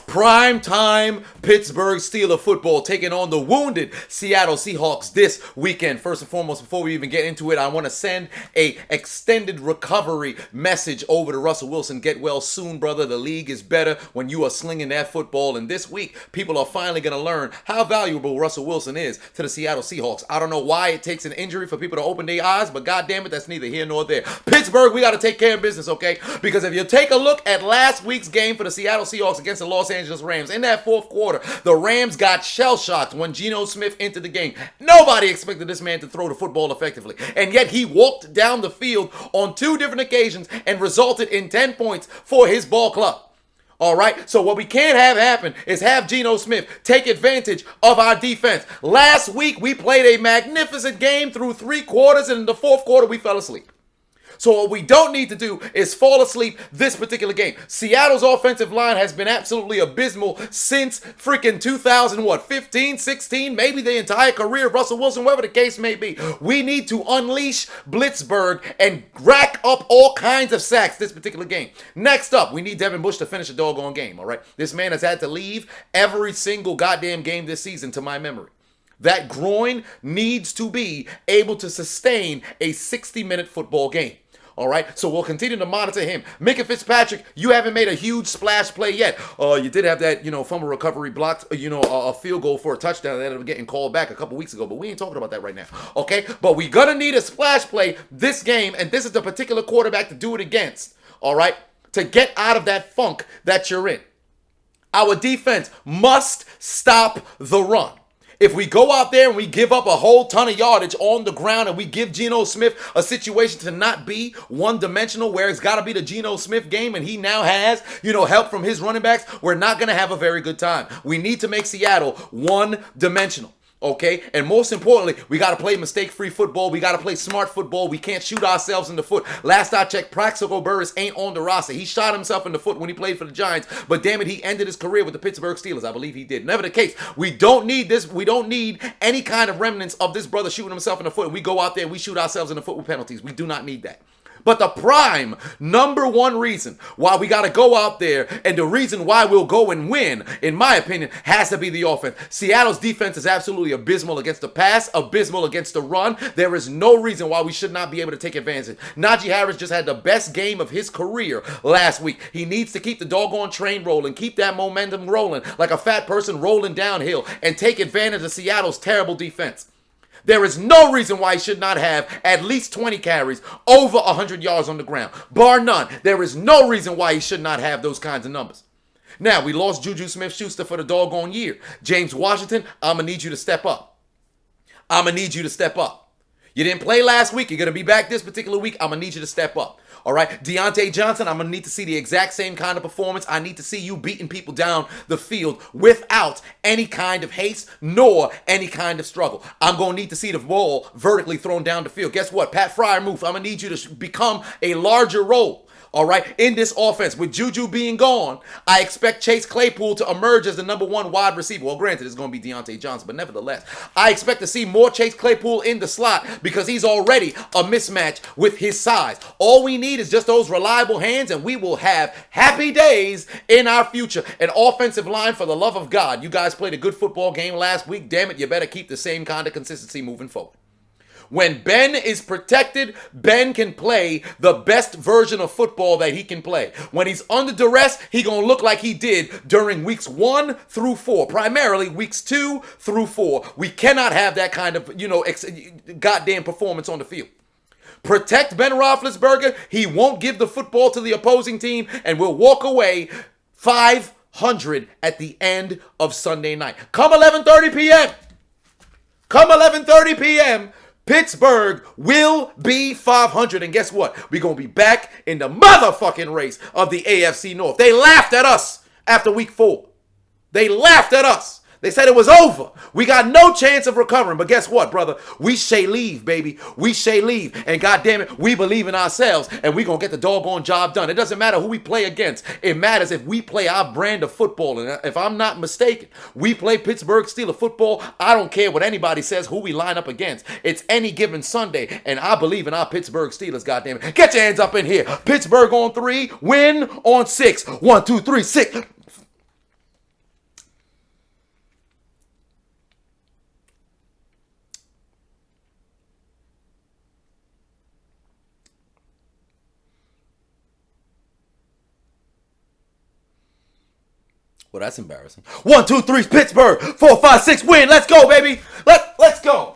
Prime time Pittsburgh Steelers football taking on the wounded Seattle Seahawks this weekend. First and foremost, before we even get into it, I want to send a extended recovery message over to Russell Wilson. Get well soon, brother. The league is better when you are slinging that football. And this week, people are finally going to learn how valuable Russell Wilson is to the Seattle Seahawks. I don't know why it takes an injury for people to open their eyes, but goddamn it, that's neither here nor there. Pittsburgh, we got to take care of business, okay? Because if you take a look at last week's game for the Seattle Seahawks against the Los Angeles Rams, in that fourth quarter, the Rams got shell-shocked when Geno Smith entered the game. Nobody expected this man to throw the football effectively, and yet he walked down the field on two different occasions and resulted in 10 points for his ball club. All right, so what we can't have happen is have Geno Smith take advantage of our defense. Last week, we played a magnificent game through three quarters, and in the fourth quarter, we fell asleep. So what we don't need to do is fall asleep this particular game. Seattle's offensive line has been absolutely abysmal since freaking 2015, 16, maybe the entire career of Russell Wilson, whatever the case may be. We need to unleash Blitzburg and rack up all kinds of sacks this particular game. Next up, we need Devin Bush to finish a doggone game, all right? This man has had to leave every single goddamn game this season to my memory. That groin needs to be able to sustain a 60-minute football game. All right, so we'll continue to monitor him. Minka Fitzpatrick, you haven't made a huge splash play yet. You did have that, fumble recovery blocked, a field goal for a touchdown that ended up getting called back a couple weeks ago, but we ain't talking about that right now, okay? But we're going to need a splash play this game, and this is the particular quarterback to do it against, all right, to get out of that funk that you're in. Our defense must stop the run. If we go out there and we give up a whole ton of yardage on the ground and we give Geno Smith a situation to not be one-dimensional where it's got to be the Geno Smith game and he now has, help from his running backs, we're not going to have a very good time. We need to make Seattle one-dimensional. Okay, and most importantly, we got to play mistake-free football. We got to play smart football. We can't shoot ourselves in the foot. Last I checked, Plaxico Burress ain't on the roster. He shot himself in the foot when he played for the Giants, but damn it, he ended his career with the Pittsburgh Steelers. I believe he did. Never the case. We don't need this. We don't need any kind of remnants of this brother shooting himself in the foot. We go out there and we shoot ourselves in the foot with penalties. We do not need that. But the prime number one reason why we got to go out there and the reason why we'll go and win, in my opinion, has to be the offense. Seattle's defense is absolutely abysmal against the pass, abysmal against the run. There is no reason why we should not be able to take advantage. Najee Harris just had the best game of his career last week. He needs to keep the doggone train rolling, keep that momentum rolling like a fat person rolling downhill, and take advantage of Seattle's terrible defense. There is no reason why he should not have at least 20 carries, over 100 yards on the ground. Bar none. There is no reason why he should not have those kinds of numbers. Now, we lost Juju Smith-Schuster for the doggone year. James Washington, I'm going to need you to step up. I'm going to need you to step up. You didn't play last week. You're going to be back this particular week. I'm going to need you to step up. All right, Deontay Johnson, I'm going to need to see the exact same kind of performance. I need to see you beating people down the field without any kind of haste nor any kind of struggle. I'm going to need to see the ball vertically thrown down the field. Guess what? Pat Freiermuth, I'm going to need you to become a larger role. All right, in this offense, with Juju being gone, I expect Chase Claypool to emerge as the number one wide receiver. Well, granted, it's going to be Deontay Johnson, but nevertheless, I expect to see more Chase Claypool in the slot because he's already a mismatch with his size. All we need is just those reliable hands, and we will have happy days in our future. An offensive line, for the love of God. You guys played a good football game last week. Damn it, you better keep the same kind of consistency moving forward. When Ben is protected, Ben can play the best version of football that he can play. When he's under duress, he gonna look like he did during weeks 1 through 4, primarily weeks 2 through 4. We cannot have that kind of, goddamn performance on the field. Protect Ben Roethlisberger. He won't give the football to the opposing team, and we'll walk away 500 at the end of Sunday night. Come 11:30 p.m. Come 11:30 p.m., Pittsburgh will be 500. And guess what? We're going to be back in the motherfucking race of the AFC North. They laughed at us after week 4. They laughed at us. They said it was over. We got no chance of recovering. But guess what, brother? We shay leave, baby. We shay leave. And goddamn it, we believe in ourselves. And we going to get the doggone job done. It doesn't matter who we play against. It matters if we play our brand of football. And if I'm not mistaken, we play Pittsburgh Steelers football. I don't care what anybody says, who we line up against. It's any given Sunday. And I believe in our Pittsburgh Steelers, goddamn it. Get your hands up in here. Pittsburgh on 3. Win on 6. 1, 2, 3, 6. Well, that's embarrassing. 1, 2, 3, Pittsburgh. 4, 5, 6, win. Let's go, baby. Let's go.